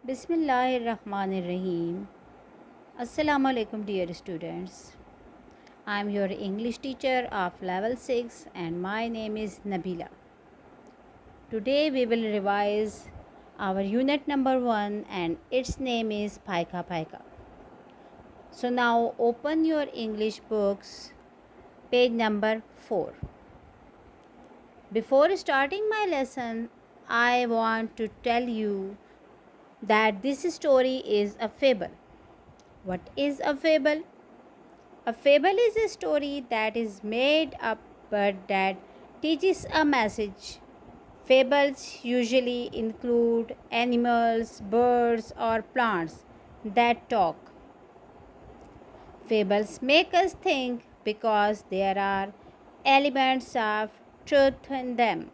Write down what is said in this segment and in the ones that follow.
Bismillahirrahmanirrahim. Assalamu alaikum, dear students. I am your English teacher of level 6 and my name is Nabila. Today we will revise our unit number 1 and its name is PICA PICA. So now open your English books, page number 4. Before starting my lesson, I want to tell you that this story is a fable. What is a fable? A fable is a story that is made up but that teaches a message. Fables usually include animals, birds, or plants that talk. Fables make us think because there are elements of truth in them.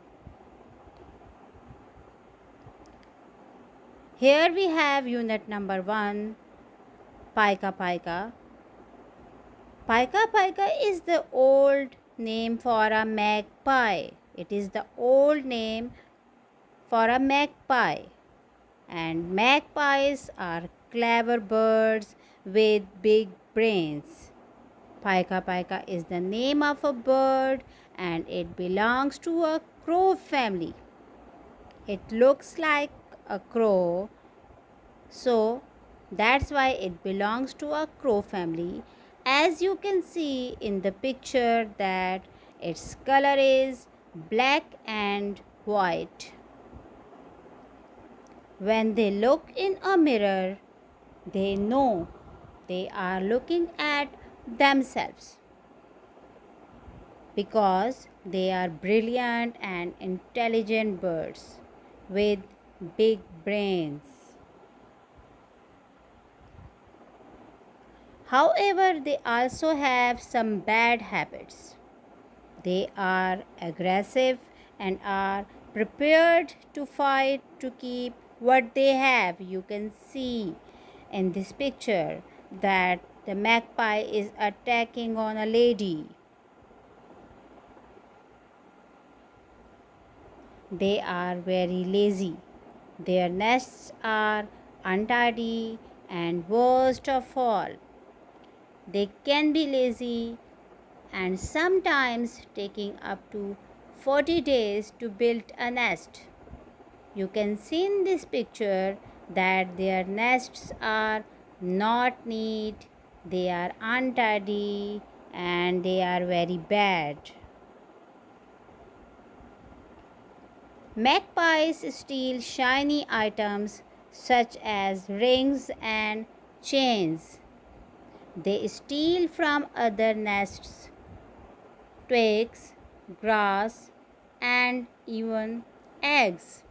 Here we have unit number 1, Pica Pica. Pica Pica is the old name for a magpie. It is the old name for a magpie. And magpies are clever birds with big brains. Pica Pica is the name of a bird and it belongs to a crow family. It looks like a crow, so that's why it belongs to a crow family. As you can see in the picture that its color is black and white. When they look in a mirror, they know they are looking at themselves because they are brilliant and intelligent birds with big brains. However, they also have some bad habits. They are aggressive and are prepared to fight to keep what they have. You can see in this picture that the magpie is attacking on a lady. They are very lazy. Their nests are untidy and worst of all, they can be lazy and sometimes taking up to 40 days to build a nest. You can see in this picture that their nests are not neat, they are untidy, and they are very bad. Magpies steal shiny items such as rings and chains. They steal from other nests, twigs, grass, and even eggs.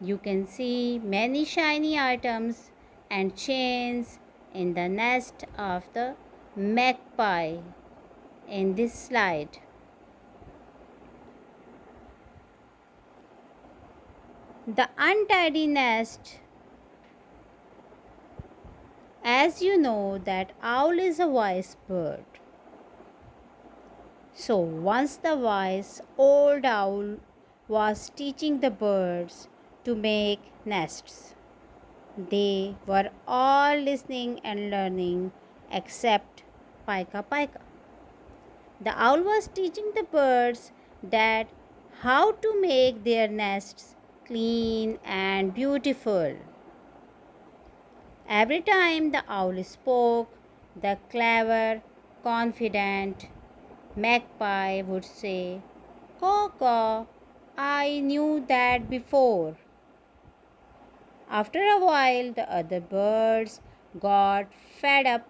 You can see many shiny items and chains in the nest of the magpie in this slide. The untidy nest, as you know that owl is a wise bird. So once the wise old owl was teaching the birds to make nests. They were all listening and learning except Pica Pica. The owl was teaching the birds that how to make their nests clean and beautiful. Every time the owl spoke, the clever, confident magpie would say, "Caw, caw, I knew that before." After a while, the other birds got fed up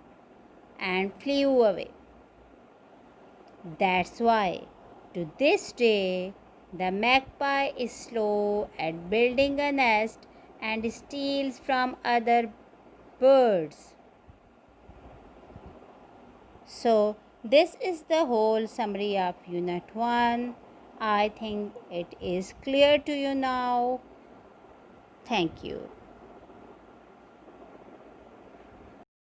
and flew away. That's why, to this day, the magpie is slow at building a nest and steals from other birds. So, this is the whole summary of Unit 1. I think it is clear to you now. Thank you.